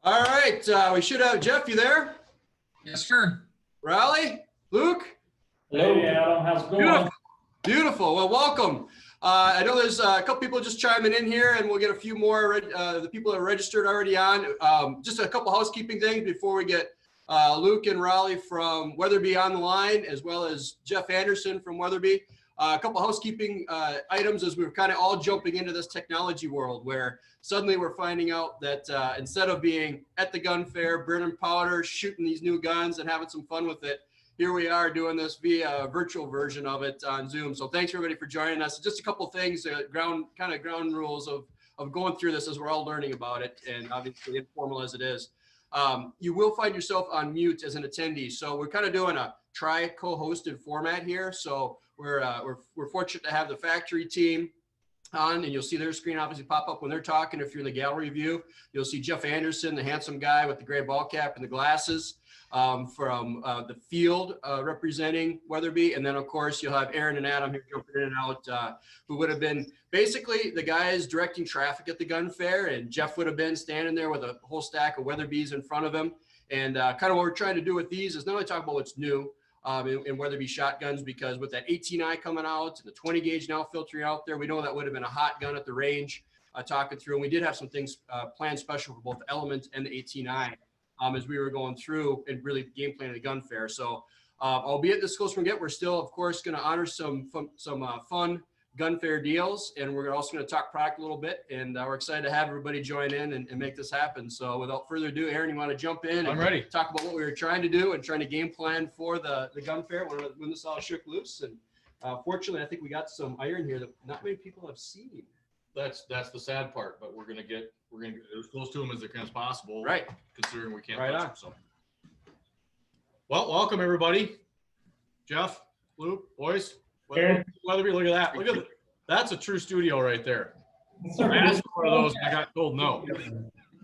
All right, we should have Jeff. You there? Yes, sir. Raleigh, Luke. Hello, Adam. How's it going? Beautiful. Beautiful. Well, welcome. I know there's a couple people just chiming in here, and we'll get a few more. The people that are registered already on. Just a couple housekeeping things before we get Luke and Raleigh from Weatherby on the line, as well as Jeff Anderson from Weatherby. A couple housekeeping items as we're kind of all jumping into this technology world where suddenly we're finding out that instead of being at the gun fair, burning powder, shooting these new guns and having some fun with it, here we are doing this via a virtual version of it on Zoom. So thanks everybody for joining us. Just a couple things, ground rules of going through this as we're all learning about it, and obviously informal as it is. You will find yourself on mute as an attendee. So we're kind of doing a try co-hosted format here. So we're fortunate to have the factory team on, and you'll see their screen obviously pop up when they're talking. If you're in the gallery view, you'll see Jeff Anderson, the handsome guy with the gray ball cap and the glasses from the field representing Weatherby. And then of course you'll have Aaron and Adam here jumping in and out, who would have been basically the guys directing traffic at the gun fair, and Jeff would have been standing there with a whole stack of Weatherbys in front of him. And kind of what we're trying to do with these is not only talk about what's new in Weatherby shotguns, because with that 18i coming out and the 20 gauge now filtering out there, we know that would have been a hot gun at the range talking through. And we did have some things planned special for both the Element and the 18i as we were going through and really game planning the gun fair. So albeit this close from get, we're still of course going to honor some fun gun fair deals, and we're also going to talk product a little bit, and we're excited to have everybody join in and make this happen. So without further ado, Aaron, you want to jump in? I'm ready. Talk about what we were trying to do and trying to game plan for the gun fair when this all shook loose. And fortunately, I think we got some iron here that not many people have seen. That's the sad part, but we're gonna get as close to them as possible, right? Considering we can't right touch them. So, well, welcome everybody. Jeff, Luke, boys. Weatherby, look at that. Look at that. That's a true studio right there. I asked for one of those and I got told no.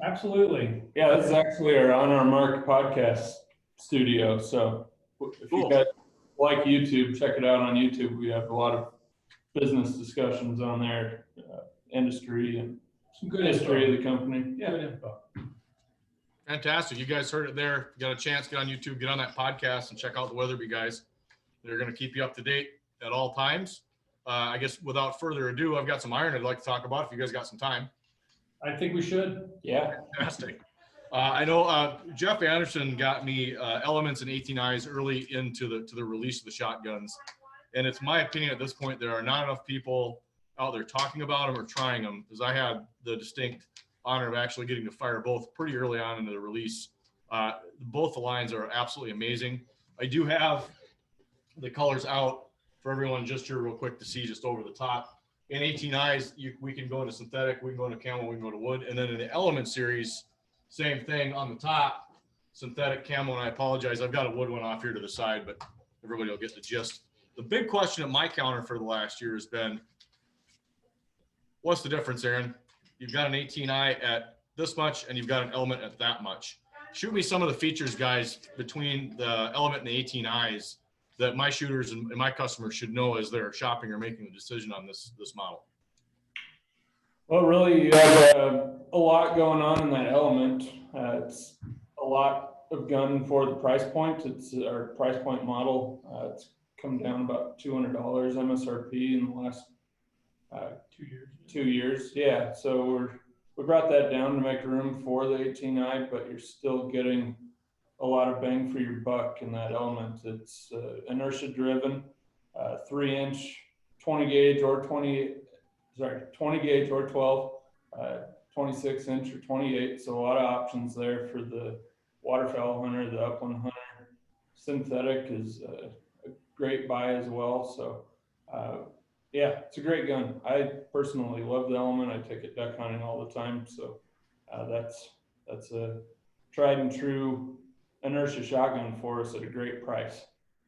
Absolutely. Yeah, this is actually our On Our Mark podcast studio. So if you guys like YouTube, check it out on YouTube. We have a lot of business discussions on there, industry and some good history of the company. Yeah. Good info. Fantastic. You guys heard it there. You got a chance, get on YouTube, get on that podcast and check out the Weatherby guys. They're going to keep you up to date at all times. I guess without further ado, I've got some iron I'd like to talk about if you guys got some time. I think we should. Yeah. Fantastic. I know Jeff Anderson got me Elements and 18Is early into the release of the shotguns. And it's my opinion at this point, there are not enough people out there talking about them or trying them, because I had the distinct honor of actually getting to fire both pretty early on into the release. Both the lines are absolutely amazing. I do have the colors out for everyone just here real quick to see just over the top. In 18Is, we can go into synthetic, we can go into camo, we can go to wood. And then in the Element series, same thing on the top, synthetic, camo, and I apologize, I've got a wood one off here to the side, but everybody will get the gist. The big question at my counter for the last year has been, what's the difference, Aaron? You've got an 18i at this much and you've got an Element at that much. Shoot me some of the features, guys, between the Element and the 18Is that my shooters and my customers should know as they're shopping or making a decision on this model. Well, really, you have a lot going on in that Element. It's a lot of gun for the price point. It's our price point model. It's come down about $200 MSRP in the last 2 years. Yeah, so we brought that down to make room for the 18i, but you're still getting a lot of bang for your buck in that Element. It's inertia driven, 3-inch, 20 gauge or 20 gauge or 12, 26 inch or 28. So a lot of options there for the waterfowl hunter, the upland hunter. Synthetic is a great buy as well. So yeah, it's a great gun. I personally love the Element. I take it duck hunting all the time. So that's a tried and true inertia shotgun for us at a great price.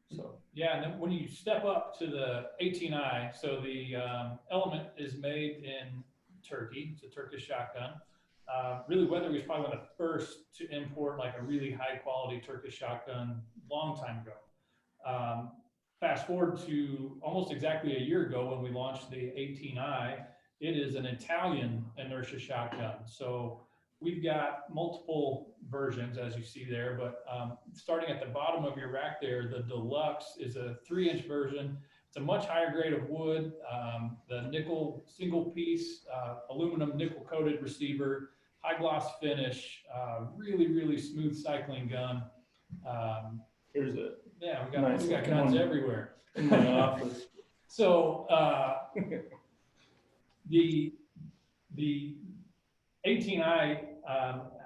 So yeah, and then when you step up to the 18i, so the Element is made in Turkey. It's a Turkish shotgun. Really, Weatherby was probably one of the first to import like a really high quality Turkish shotgun long time ago. Fast forward to almost exactly a year ago when we launched the 18i, it is an Italian inertia shotgun. So we've got multiple versions, as you see there, but starting at the bottom of your rack there, the Deluxe is a 3-inch version. It's a much higher grade of wood. The nickel single piece, aluminum nickel coated receiver, high gloss finish, really, really smooth cycling gun. Here's it. Yeah, we got Nice. guns everywhere. In my office. So the 18i,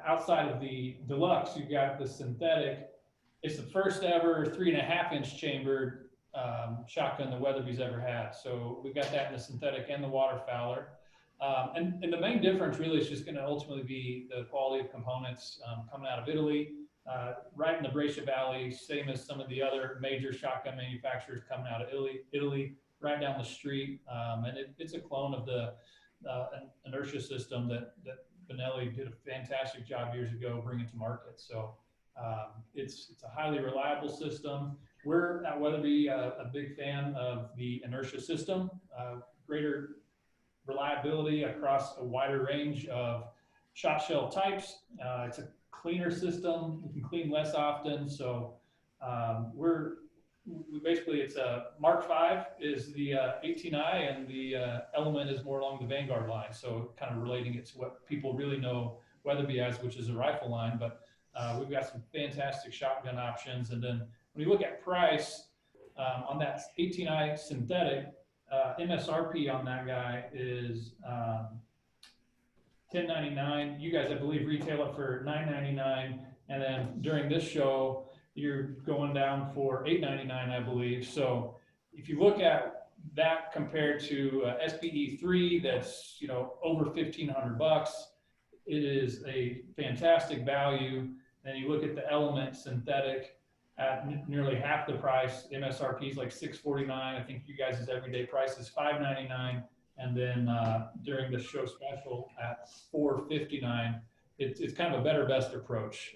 outside of the Deluxe, you've got the synthetic. It's the first ever 3.5-inch chambered shotgun the Weatherby's ever had. So we've got that in the synthetic and the waterfowler. And the main difference really is just going to ultimately be the quality of components coming out of Italy, right in the Brescia Valley, same as some of the other major shotgun manufacturers coming out of Italy, right down the street. And it's a clone of the inertia system that Benelli did a fantastic job years ago bringing to market. So it's a highly reliable system. We're at Weatherby a big fan of the inertia system, greater reliability across a wider range of shot shell types. It's a cleaner system. We can clean less often. So we basically, it's a Mark V is the 18i, and the Element is more along the Vanguard line. So kind of relating it to what people really know Weatherby as, which is a rifle line. But we've got some fantastic shotgun options. And then when you look at price on that 18i synthetic, MSRP on that guy is $10.99. You guys, I believe, retail it for $9.99, and then during this show, you're going down for $8.99, I believe. So if you look at that compared to SPE3, that's over $1,500, it is a fantastic value. Then you look at the Element synthetic at nearly half the price. MSRP is like $649. I think you guys' everyday price is $599. And then during the show special at $459, it's kind of a better best approach.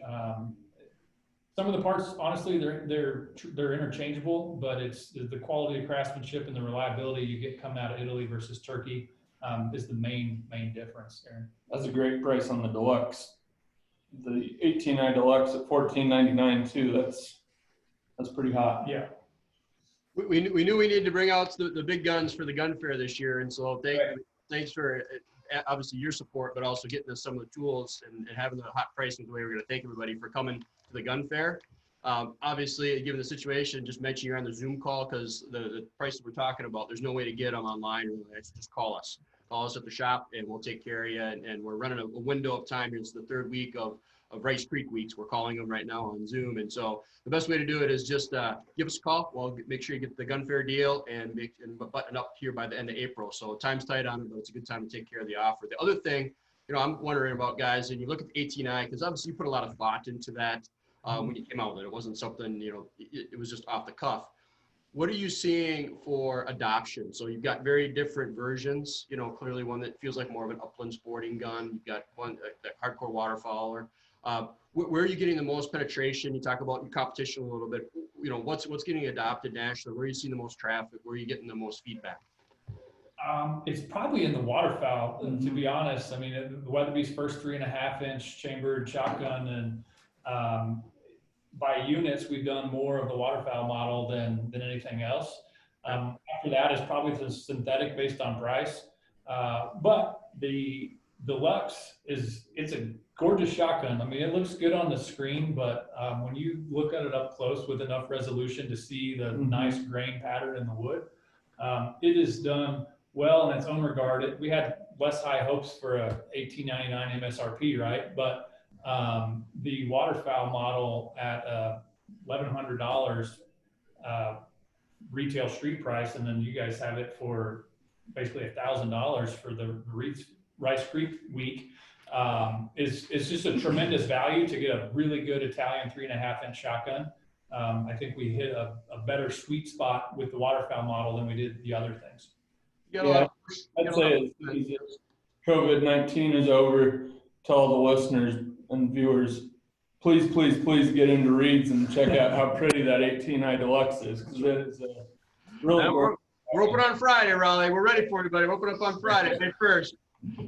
Some of the parts, honestly, they're interchangeable, but it's the quality of craftsmanship and the reliability you get coming out of Italy versus Turkey is the main difference there. That's a great price on the Deluxe. The 18i Deluxe at $14.99 too. That's pretty hot. Yeah. We knew we needed to bring out the big guns for the gun fair this year, and so thanks for obviously your support, but also getting us some of the tools and having the hot pricing. The way we're going to thank everybody for coming to the gun fair. Obviously, given the situation, just mention you're on the Zoom call, because the prices we're talking about, there's no way to get them online. Just call us at the shop, and we'll take care of you. And we're running a window of time. It's the 3rd week of Rice Creek weeks. We're calling them right now on Zoom. And so the best way to do it is just give us a call. We'll make sure you get the gun fair deal and button up here by the end of April. So time's tight on it, but it's a good time to take care of the offer. The other thing, I'm wondering about, guys, and you look at the 18i, because obviously you put a lot of thought into that when you came out with it. It wasn't something, it was just off the cuff. What are you seeing for adoption? So you've got very different versions, clearly one that feels like more of an upland sporting gun. You've got one, that hardcore waterfowler. Where are you getting the most penetration? You talk about your competition a little bit. What's getting adopted nationally? Where are you seeing the most traffic? Where are you getting the most feedback? It's probably in the waterfowl, to be honest. I mean, Weatherby's first 3.5-inch chambered shotgun, and by units, we've done more of the waterfowl model than anything else. After that is probably the synthetic based on price. But the Deluxe it's a gorgeous shotgun. I mean, it looks good on the screen, but when you look at it up close with enough resolution to see the nice grain pattern in the wood, it is done well in its own regard. We had less high hopes for a $18.99 MSRP, right? But the waterfowl model at $1,100 retail street price, and then you guys have it for basically $1,000 for the Rice Creek week, is just a tremendous value to get a really good Italian 3.5-inch shotgun. I think we hit a better sweet spot with the waterfowl model than we did the other things. Yeah, I'd say as COVID-19 is over, tell the listeners and viewers, please get into Reed's and check out how pretty that 18i Deluxe is, because it is really. We're open on Friday, Raleigh. We're ready for you, buddy. We're open up on Friday, May 1st.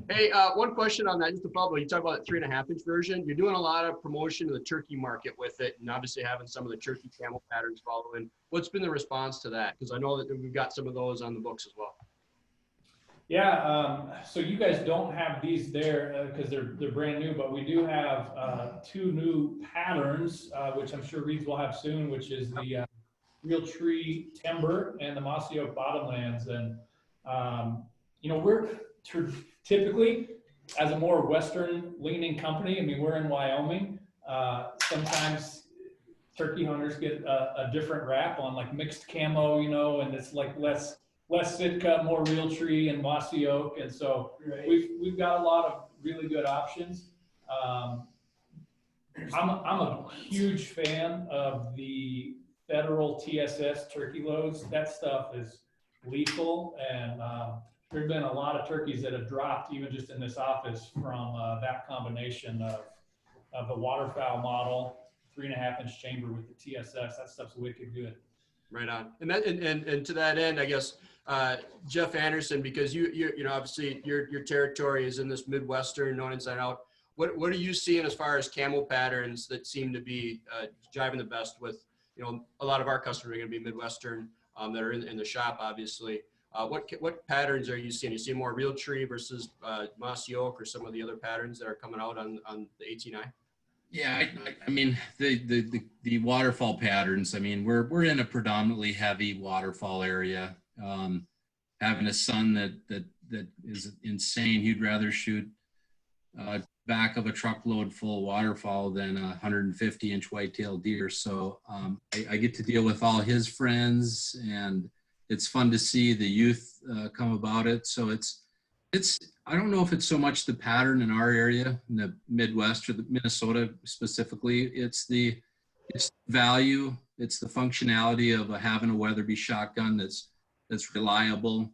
Hey, one question on that, just to follow. You talk about that 3.5-inch version. You're doing a lot of promotion to the turkey market with it, and obviously having some of the turkey camel patterns following. What's been the response to that? Because I know that we've got some of those on the books as well. Yeah, so you guys don't have these there because they're brand new, but we do have 2 new patterns, which I'm sure Reeds will have soon, which is the Real Tree Timber and the Mossy Oak Bottomlands. And you know, we're typically, as a more Western leaning company, I mean, we're in Wyoming. Sometimes turkey hunters get a different rap on like mixed camo, you know, and it's like less Sitka, more Real Tree and Mossy Oak. And so we've got a lot of really good options. I'm a huge fan of the Federal TSS turkey loads. That stuff is lethal, and there've been a lot of turkeys that have dropped even just in this office from that combination of the waterfowl model, 3.5-inch chamber with the TSS. That stuff's wicked good. Right on. And that, and to that end, I guess, Jeff Anderson, because you know, obviously your territory is in this Midwestern, known inside out. What are you seeing as far as camel patterns that seem to be driving the best with, you know, a lot of our customers are going to be Midwestern that are in the shop, obviously. What patterns are you seeing? You see more Real Tree versus Mossy Oak or some of the other patterns that are coming out on the 18i? Yeah, I mean, the waterfall patterns, I mean, we're in a predominantly heavy waterfall area. Having a son that is insane, he'd rather shoot back of a truckload full waterfowl than a 150-inch whitetail deer. So I get to deal with all his friends, and it's fun to see the youth come about it. So it's I don't know if it's so much the pattern in our area, in the Midwest or the Minnesota specifically. It's the value, it's the functionality of having a Weatherby shotgun that's reliable.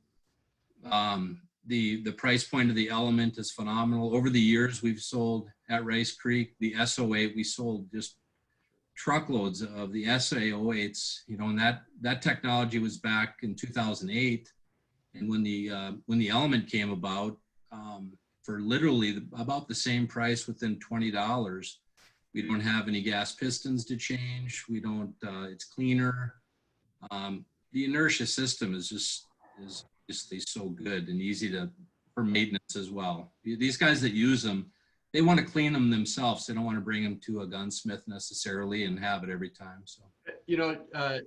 The price point of the Element is phenomenal. Over the years, we've sold at Rice Creek, the SO8, we sold just truckloads of the SA08s, you know, and that technology was back in 2008. And when the Element came about, for literally about the same price, within $20, we don't have any gas pistons to change. We don't, it's cleaner. The inertia system is just so good and easy for maintenance as well. These guys that use them, they want to clean them themselves. They don't want to bring them to a gunsmith necessarily and have it every time. So, you know,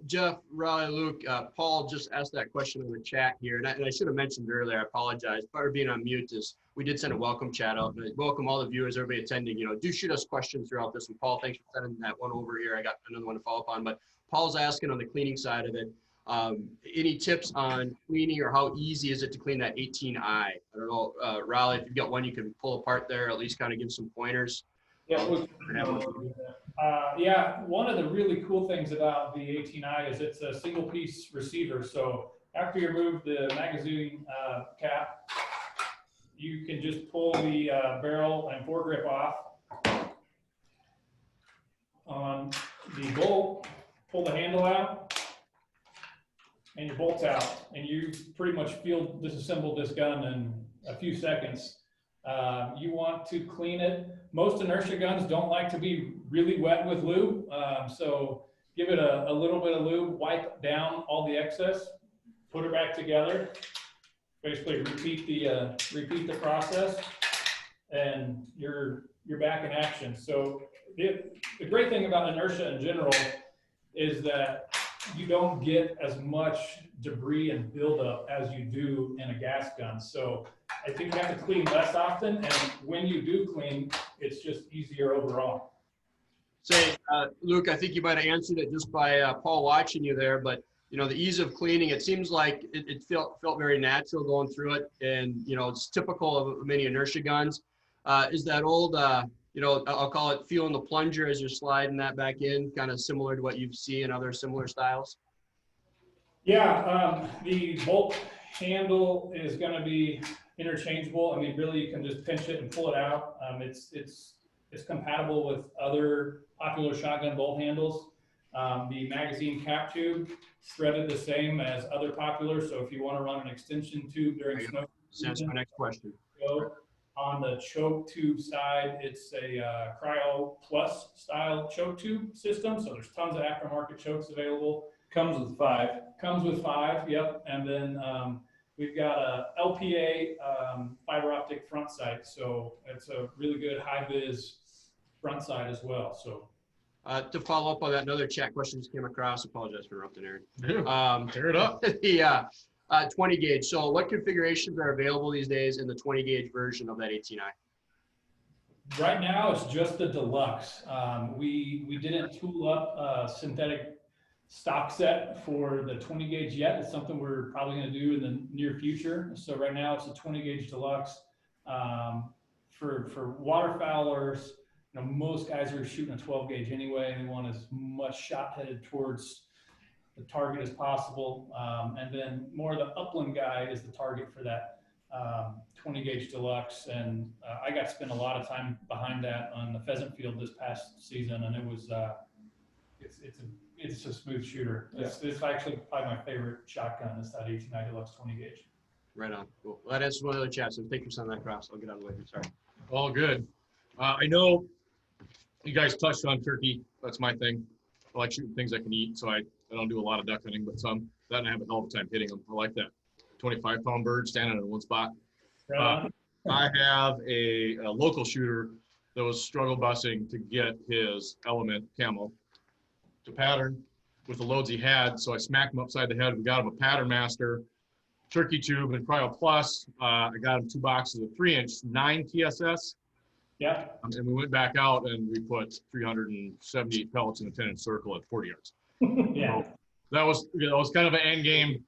Jeff, Raleigh, Luke, Paul just asked that question in the chat here, and I should have mentioned earlier. I apologize. Part of being on mute is we did send a welcome chat out. Welcome all the viewers, everybody attending. You know, do shoot us questions throughout this. And Paul, thanks for sending that one over here. I got another one to follow up on, but Paul's asking on the cleaning side of it. Any tips on cleaning, or how easy is it to clean that 18i? I don't know, Raleigh, if you've got one you can pull apart there, at least kind of give some pointers. Yeah, yeah, one of the really cool things about the 18i is it's a single piece receiver. So after you remove the magazine cap, you can just pull the barrel and foregrip off on the bolt, pull the handle out, and your bolt's out, and you pretty much field disassemble this gun in a few seconds. You want to clean it. Most inertia guns don't like to be really wet with lube, so give it a little bit of lube, wipe down all the excess, put it back together, basically repeat the process, and you're back in action. So the great thing about inertia in general is that you don't get as much debris and buildup as you do in a gas gun. So I think you have to clean less often, and when you do clean, it's just easier overall. Say, Luke, I think you might have answered it just by Paul watching you there, but you know, the ease of cleaning, it seems like it felt very natural going through it, and you know, it's typical of many inertia guns. Is that old, you know, I'll call it feeling the plunger as you're sliding that back in, kind of similar to what you see in other similar styles? Yeah, the bolt handle is going to be interchangeable. I mean, really, you can just pinch it and pull it out. It's compatible with other popular shotgun bolt handles. The magazine cap tube threaded the same as other popular. So if you want to run an extension tube during snow, that's my next question. go. On the choke tube side, it's a Cryo Plus style choke tube system. So there's tons of aftermarket chokes available. Comes with 5. Comes with 5, yep. And then we've got a LPA fiber optic front sight. So it's a really good high vis front sight as well. So To follow up on that, another chat question just came across. Apologize for interrupting, Aaron. Tear it up. The 20 gauge. So what configurations are available these days in the 20 gauge version of that 18i? right now it's just the deluxe. We didn't tool up a synthetic stock set for the 20 gauge yet. It's something we're probably going to do in the near future. So right now it's a 20 gauge deluxe. For waterfowlers, you know, most guys are shooting a 12 gauge anyway, and they want as much shot headed towards the target as possible. And then more of the upland guy is the target for that 20 gauge deluxe. And I got to spend a lot of time behind that on the pheasant field this past season, and it was it's a smooth shooter. It's actually probably my favorite shotgun is that 18i Deluxe 20 gauge. Right on. Cool. Well, that answers one other chat. So thank you for sending that across. I'll get out of the way. Sorry. All good. I know you guys touched on turkey. That's my thing. I like shooting things I can eat, so I don't do a lot of duck hunting, but some that I have a hell of a time hitting them. I like that 25-pound bird standing in one spot. Right. I have a local shooter that was struggle busing to get his element camo to pattern with the loads he had. So I smacked him upside the head. We got him a pattern master, turkey tube, and Cryo Plus. I got him 2 boxes of 3-inch 9 TSS. Yeah. And we went back out and we put 378 pellets in a 10-inch circle at 40 yards. Yeah. So that was kind of an end game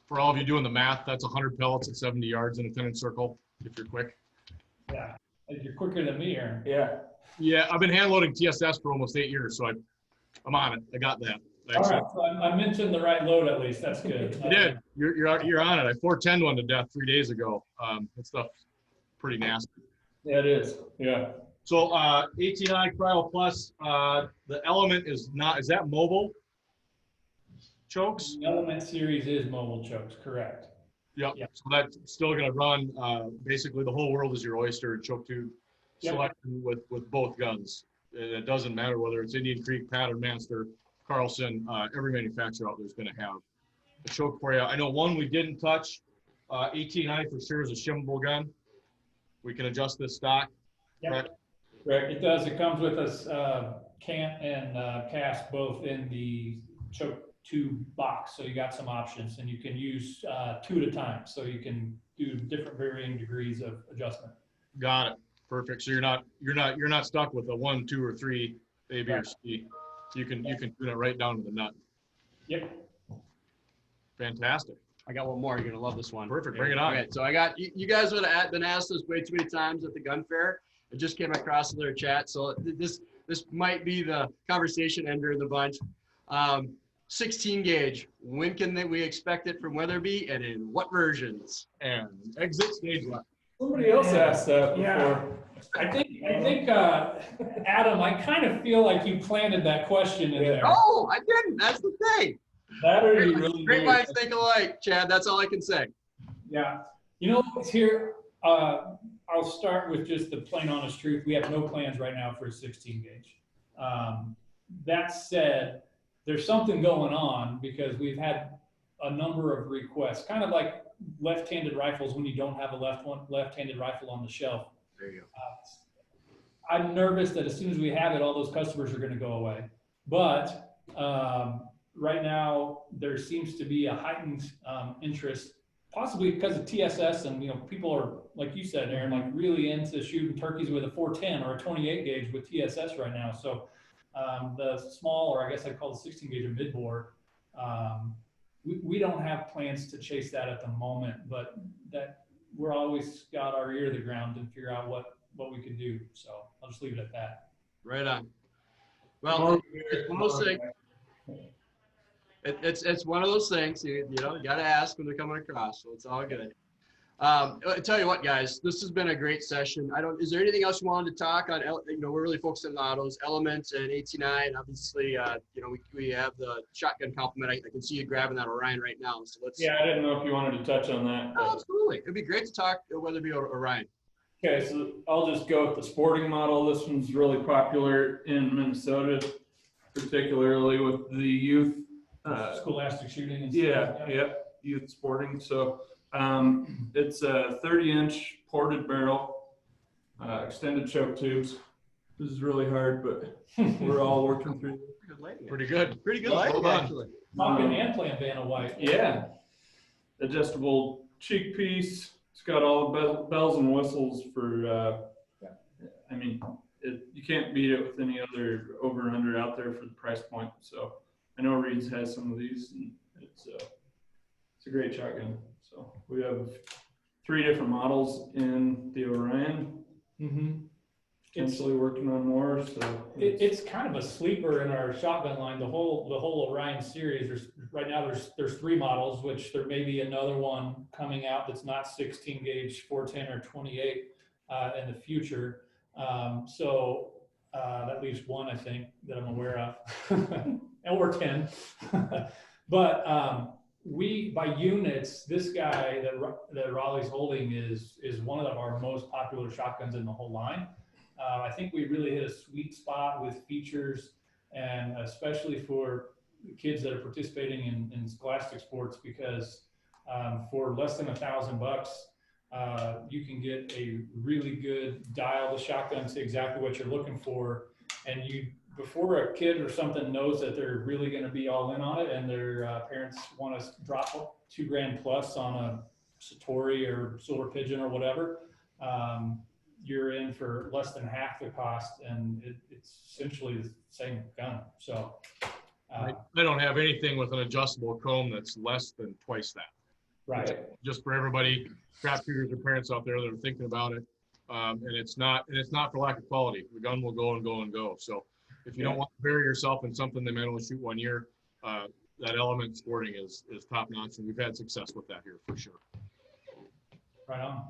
for all of you doing the math. That's 100 pellets at 70 yards in a 10-inch circle if you're quick. Yeah. You're quicker than me, Aaron. Yeah. Yeah, I've been hand loading TSS for almost 8 years, so I'm on it. I got that. All right. So I mentioned the right load at least. That's good. You did. You're on it. I 410 one to death 3 days ago. That stuff's pretty nasty. Yeah, it is. Yeah. So 18i Cryo Plus, the element is that mobile chokes? The Element series is mobile chokes, correct? Yep. Yep. So that's still going to run. Basically, the whole world is your oyster. Choke tube selection with both guns. It doesn't matter whether it's Indian Creek, Pattern Master, Carlson. Every manufacturer out there is going to have a choke for you. I know one we didn't touch. 18i for sure is a shimmable gun. We can adjust this stock. Yep. Correct. It does. It comes with a cant and cast both in the choke tube box. So you got some options, and you can use 2 at a time. So you can do different varying degrees of adjustment. Got it. Perfect. So you're not stuck with a 1, 2, or 3 A, B, or C. You can tune it right down to the nut. Yep. Fantastic. I got one more. You're gonna love this one. Perfect. Bring it on. Okay, so I got you guys would have been asked this way too many times at the gun fair. It just came across in their chat, so this might be the conversation ender in the bunch. 16 gauge. When can we expect it from Weatherby, and in what versions? And exit stage left. Somebody else asked that before. Yeah. I think Adam, I kind of feel like you planted that question in there. Oh, I didn't. That's the thing. That are you really Great minds think alike, Chad. That's all I can say. Yeah. You know, here, I'll start with just the plain honest truth. We have no plans right now for a 16 gauge. That said, there's something going on because we've had a number of requests, kind of like left-handed rifles when you don't have a left-handed rifle on the shelf. There you go. I'm nervous that as soon as we have it, all those customers are going to go away. But right now, there seems to be a heightened interest, possibly because of TSS, and people are, like you said, Aaron, like really into shooting turkeys with a 410 or a 28 gauge with TSS right now. So the small, or I guess I call the 16 gauge a mid-bore. We don't have plans to chase that at the moment, but that we're always got our ear to the ground and figure out what we could do. So I'll just leave it at that. Right on. Well, it's one of those things. It's one of those things you got to ask when they're coming across, so it's all good. I tell you what, guys, this has been a great session. Is there anything else you wanted to talk on? We're really focused on autos, elements, and 89. Obviously, we have the shotgun complement. I can see you grabbing that Orion right now. So let's. Yeah, I didn't know if you wanted to touch on that. Oh, absolutely. It'd be great to talk Weatherby Orion. Okay, so I'll just go with the sporting model. This one's really popular in Minnesota, particularly with the youth. Scholastic shooting and Yeah, stuff. yep, youth sporting. So it's a 30-inch ported barrel, extended choke tubes. This is really hard, but we're all working through. Pretty good. Pretty good Well lighting, done. actually. Talking and playing Vanna White. Yeah, adjustable cheek piece. It's got all the bells and whistles for. I mean, you can't beat it with any other over under out there for the price point. So I know Reed's has some of these, and it's a great shotgun. So we have 3 different models in the Orion. Potentially working on more. So It's kind of a sleeper in our shotgun line. The whole Orion series. There's 3 models, which there may be another one coming out that's not 16 gauge, 410 or 28 in the future. So that leaves 1, I think, that I'm aware of, or 10. But we, by units, this guy that Raleigh's holding is one of our most popular shotguns in the whole line. I think we really hit a sweet spot with features, and especially for kids that are participating in scholastic sports, because for less than $1,000, you can get a really good dial the shotgun to exactly what you're looking for. And before a kid or something knows that they're really going to be all in on it, and their parents want to drop $2,000 plus on a Satori or Silver Pigeon or whatever, you're in for less than half the cost, and it's essentially the same gun. So I don't have anything with an adjustable comb that's less than twice that. right. Just for everybody, crap shooters or parents out there that are thinking about it. And it's not for lack of quality. The gun will go and go and go. So if you don't want to bury yourself in something they might only shoot 1 year, that element sporting is top notch, and we've had success with that here for sure. Right on.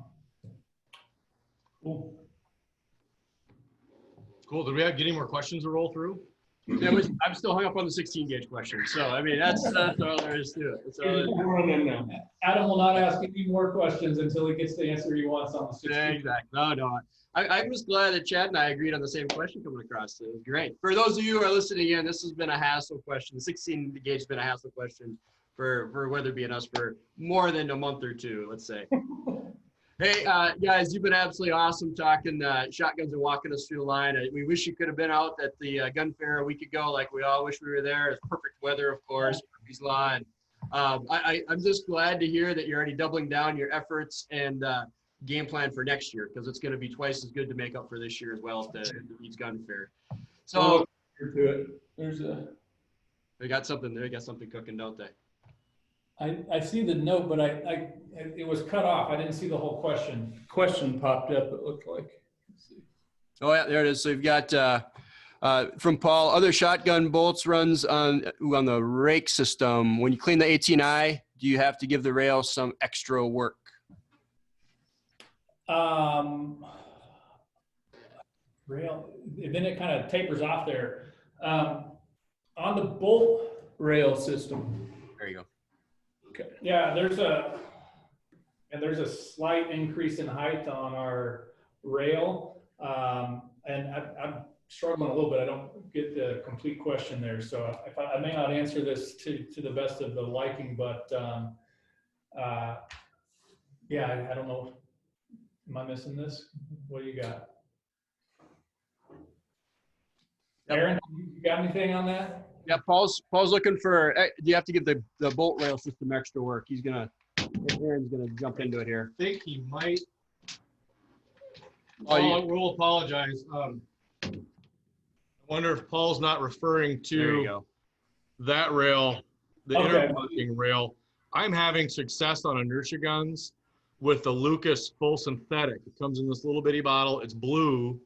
Cool. Cool. Did we get any more questions to roll through? I'm still hung up on the 16 gauge question. So, I mean, that's all there is to it. That's all there is. Adam will not ask any more questions until he gets the answer he wants on the 16. Exactly. No. I'm just glad that Chad and I agreed on the same question coming across. It was great. For those of you who are listening in, this has been a hassle question. The 16 gauge has been a hassle question for Weatherby and us for more than a month or 2, let's say. Hey, guys, you've been absolutely awesome talking shotguns and walking us through the line. We wish you could have been out at the gun fair a week ago, like we all wish we were there. It's perfect weather, of course, Murphy's Law. And I'm just glad to hear that you're already doubling down your efforts and game plan for next year, because it's going to be twice as good to make up for this year as well at the Reed's Gun Fair. So they got something cooking, don't they? I see the note, but it was cut off. I didn't see the whole question. Question popped up, it looked like. Oh yeah, there it is. So you've got from Paul, other shotgun bolts runs on the rake system. When you clean the 18i, do you have to give the rail some extra work? Rail, then it kind of tapers off there. On the bolt Rail system. There you go. Okay. Yeah, there's a slight increase in height on our rail, and I'm struggling a little bit. I don't get the complete question there, so I may not answer this to the best of the liking, but yeah, I don't know. Am I missing this? What do you got? Aaron, you got anything on that? Yeah, Paul's looking for. Do you have to give the bolt rail system extra work? Aaron's gonna jump into it here. I think he might. Oh, we'll apologize. I wonder if Paul's not referring There you to go. that rail, the Okay. interlocking rail. I'm having success on inertia guns with the Lucas full synthetic. It comes in this little bitty bottle. It's blue,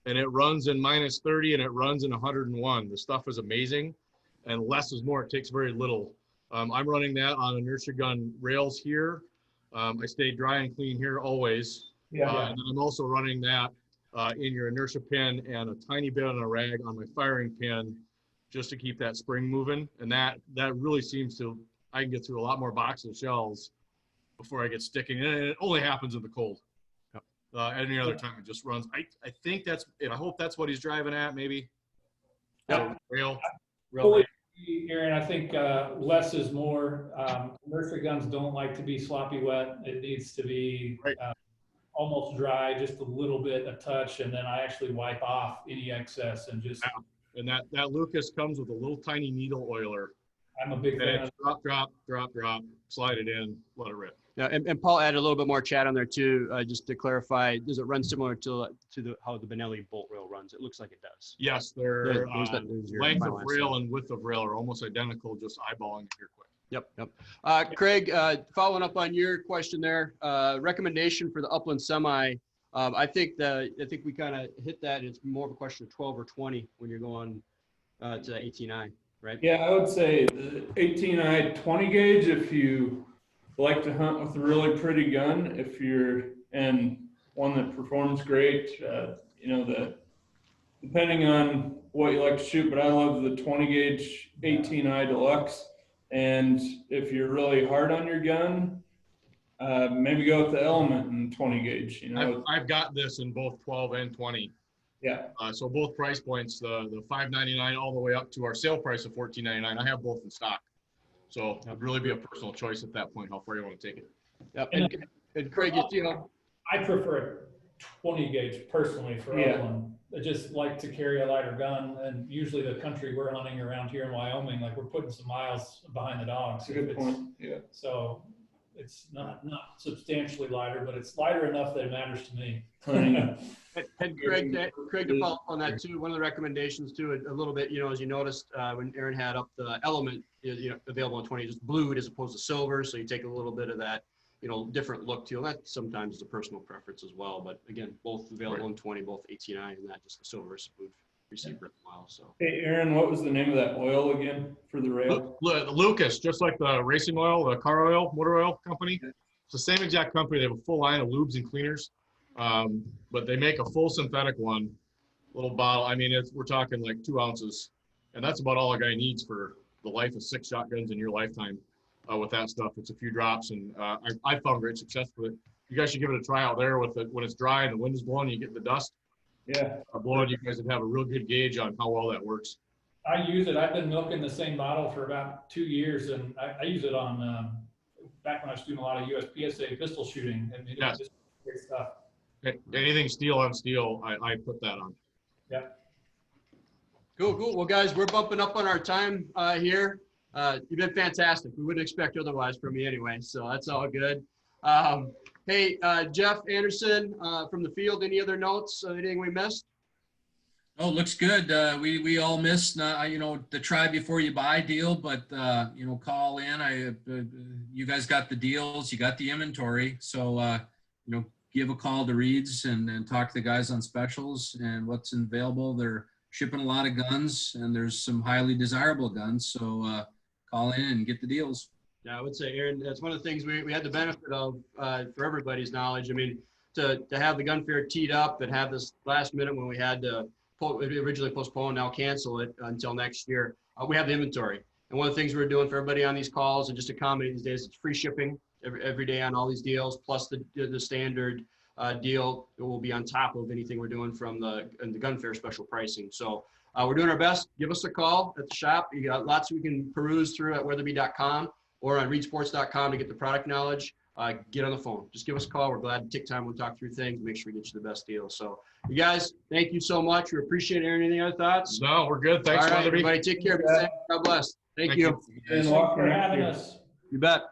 and it runs in -30 and it runs in 101. The stuff is amazing, and less is more. It takes very little. I'm running that on inertia gun rails here. I stay dry and clean here always. Yeah. And then I'm also running that in your inertia pin and a tiny bit on a rag on my firing pin just to keep that spring moving. And that really seems to, I can get through a lot more boxes of shells before I get sticking. And it only happens in the cold. Any other time it just runs. I think that's, I hope that's what he's driving at, maybe. Yep. Rail. Aaron, I think less is more. Inertia guns don't like to be sloppy wet. It needs to be Right. Almost dry, just a little bit, a touch, and then I actually wipe off any excess and just. Yeah. And that Lucas comes with a little tiny needle oiler. I'm a big fan of. Drop, slide it in, let it rip. Yeah, and Paul added a little bit more chat on there too, just to clarify. Does it run similar to how the Benelli bolt rail runs? It looks like it does. Yes, their There's your length of final rail answer. and width of rail are almost identical, just eyeballing it here quick. Yep. Craig, following up on your question there, recommendation for the Upland Semi. I think we kind of hit that. It's more of a question of 12 or 20 when you're going to the 18i, right? Yeah, I would say the 18i 20 gauge if you like to hunt with a really pretty gun, and one that performs great. Depending on what you like to shoot, but I love the 20 gauge 18i Deluxe. And if you're really hard on your gun, maybe go with the Element and 20 gauge. I've got this in both 12 and 20. Yeah. So both price points, the $5.99 all the way up to our sale price of $14.99. I have both in stock. So it'd really be a personal choice at that point, how far you want to take it. Yep. And Craig, I prefer 20 gauge personally for Upland. I just like to carry a lighter gun, and usually the country we're hunting around here in Wyoming, like we're putting some miles behind the dogs. That's a good point. Yeah. So it's not substantially lighter, but it's lighter enough that it matters to me. And Craig, to follow up on that too, one of the recommendations too, a little bit, as you noticed when Aaron had up the Element, available in 20, just blued as opposed to silver. So you take a little bit of that, different look to it. That sometimes is a personal preference as well. But again, both available in 20, both 18i and that, just the silver blued receiver as well. So. Hey, Aaron, what was the name of that oil again for the rail? Lucas, just like the racing oil, the car oil, motor oil company. It's the same exact company. They have a full line of lubes and cleaners. But they make a full synthetic one, little bottle. I mean, we're talking like 2 ounces, and that's about all a guy needs for the life of 6 shotguns in your lifetime. With that stuff, it's a few drops, and I found great success with it. You guys should give it a try out there with it when it's dry and the wind is blowing. You get the dust. Yeah. Blowing. You guys would have a real good gauge on how well that works. I use it. I've been milking the same bottle for about 2 years, and I use it on back when I was doing a lot of USPSA pistol shooting, and it was just great stuff. Anything steel on steel, I put that on. Yep. Cool. Well, guys, we're bumping up on our time here. You've been fantastic. We wouldn't expect otherwise from you anyway, so that's all good. Hey, Jeff Anderson from the field, any other notes? Anything we missed? Oh, looks good. We all missed, the try before you buy deal, but, call in. You guys got the deals, you got the inventory. So, give a call to Reed's and talk to the guys on specials and what's available. They're shipping a lot of guns, and there's some highly desirable guns. So call in and get the deals. Yeah, I would say, Aaron, that's one of the things we had the benefit of for everybody's knowledge. I mean, to have the gun fair teed up and have this last minute when we had to originally postpone, now cancel it until next year, we have the inventory. And one of the things we're doing for everybody on these calls and just accommodate these days, it's free shipping every day on all these deals, plus the standard deal that will be on top of anything we're doing from the gun fair special pricing. So we're doing our best. Give us a call at the shop. You got lots we can peruse through at weatherby.com or on reedsports.com to get the product knowledge. Get on the phone. Just give us a call. We're glad to take time. We'll talk through things, make sure we get you the best deal. So you guys, thank you so much. We appreciate it. Aaron, any other thoughts? No, we're good. Thanks, all right, Weatherby. everybody. Take care. Be safe. God bless. Thank you. Thanks for having us. You bet.